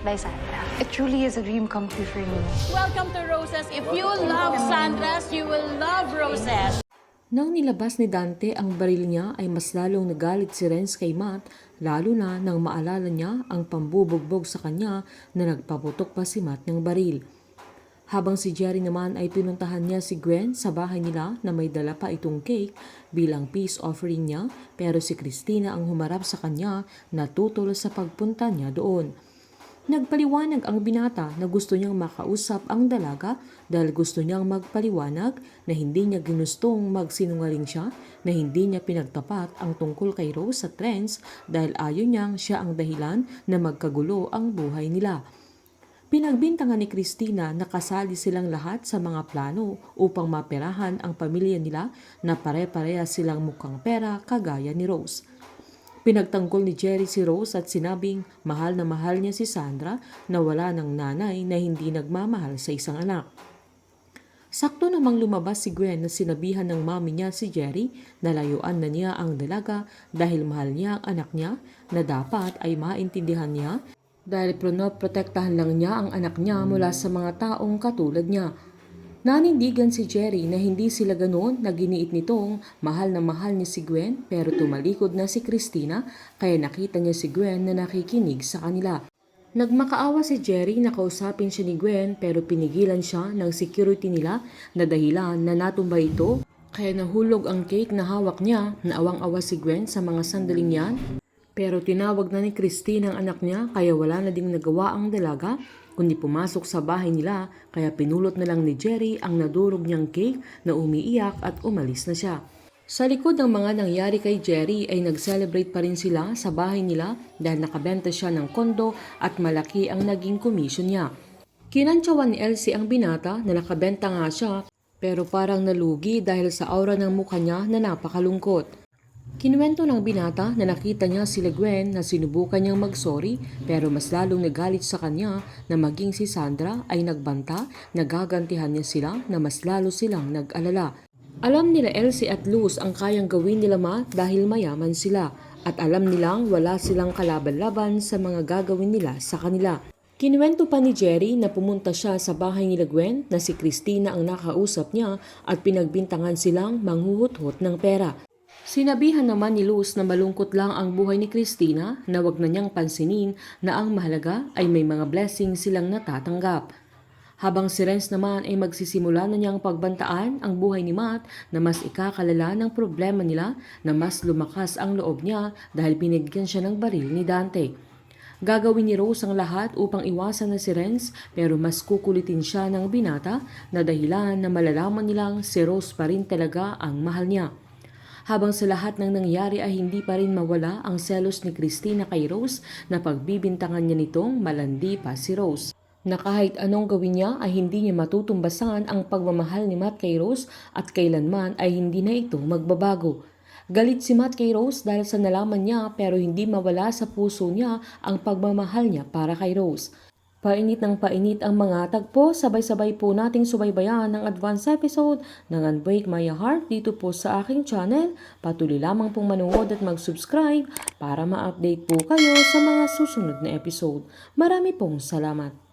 by Sandra. It truly is a dream come true for me. Welcome to Roses. If you love Sandras, you will love Roses. Nang nilabas ni Dante ang baril niya ay mas lalong nagalit si Renz kay Matt, lalo na nang maalala niya ang pambubugbog sa kanya na nagpaputok pa si Matt ng baril. Habang si Jerry naman ay pinuntahan niya si Gwen sa bahay nila na may dala pa itong cake bilang peace offering niya, pero si Christina ang humarap sa kanya na tutol sa pagpunta niya doon. Nagpaliwanag ang binata na gusto niyang makausap ang dalaga dahil gusto niyang magpaliwanag na hindi niya ginustong magsinungaling siya, na hindi niya pinagtapat ang tungkol kay Rose at Renz dahil ayaw niyang siya ang dahilan na magkagulo ang buhay nila. Pinagbintangan ni Christina na kasali silang lahat sa mga plano upang maperahan ang pamilya nila na pare-pareha silang mukhang pera kagaya ni Rose. Pinagtanggol ni Jerry si Rose at sinabing mahal na mahal niya si Sandra na wala ng nanay na hindi nagmamahal sa isang anak. Sakto namang lumabas si Gwen na sinabihan ng mami niya si Jerry na layuan na niya ang dalaga dahil mahal niya ang anak niya, na dapat ay maintindihan niya dahil protektahan lang niya ang anak niya mula sa mga taong katulad niya. Nanindigan si Jerry na hindi sila ganoon na giniit nitong mahal na mahal niya si Gwen, pero tumalikod na si Christina kaya nakita niya si Gwen na nakikinig sa kanila. Nagmakaawa si Jerry na kausapin siya ni Gwen, pero pinigilan siya ng security nila na dahilan na natumba ito, kaya nahulog ang cake na hawak niya. Naawang-awa si Gwen sa mga sandaling yan, pero tinawag na ni Christine ang anak niya kaya wala na ding nagawa ang dalaga kundi pumasok sa bahay nila, kaya pinulot na lang ni Jerry ang nadurog niyang cake na umiiyak at umalis na siya. Sa likod ng mga nangyari kay Jerry ay nag-celebrate pa rin sila sa bahay nila dahil nakabenta siya ng kondo at malaki ang naging komisyon niya. Kinantsawan ni Elsie ang binata na nakabenta nga siya, pero parang nalugi dahil sa aura ng mukha niya na napakalungkot. Kinuwento ng binata na nakita niya sila Gwen na sinubukan niyang mag-sorry, pero mas lalong nagalit sa kanya na maging si Sandra ay nagbanta na gagantihan niya sila, na mas lalo silang nag-alala. Alam nila Elsie at Luz ang kayang gawin nila Matt dahil mayaman sila, at alam nilang wala silang kalaban-laban sa mga gagawin nila sa kanila. Kinuwento pa ni Jerry na pumunta siya sa bahay nila Gwen na si Christina ang nakausap niya at pinagbintangan silang manghuhut-hut ng pera. Sinabihan naman ni Luz na malungkot lang ang buhay ni Christina, na wag na niyang pansinin na ang mahalaga ay may mga blessing silang natatanggap. Habang si Renz naman ay magsisimula na niyang pagbantaan ang buhay ni Matt na mas ikakalala ng problema nila, na mas lumakas ang loob niya dahil binigyan siya ng baril ni Dante. Gagawin ni Rose ang lahat upang iwasan na si Renz, pero mas kukulitin siya ng binata na dahilan na malalaman nilang si Rose pa rin talaga ang mahal niya. Habang sa lahat ng nangyari ay hindi pa rin mawala ang selos ni Christina kay Rose, na pagbibintangan niya nitong malandi pa si Rose. Na kahit anong gawin niya ay hindi niya matutumbasan ang pagmamahal ni Matt kay Rose at kailanman ay hindi na ito magbabago. Galit si Matt kay Rose dahil sa nalaman niya, pero hindi mawala sa puso niya ang pagmamahal niya para kay Rose. Painit ng painit ang mga tagpo, sabay-sabay po nating subaybayan ng advance episode ng Unbreak My Heart dito po sa aking channel. Patuloy lamang pong manood at mag-subscribe para ma-update po kayo sa mga susunod na episode. Marami pong salamat.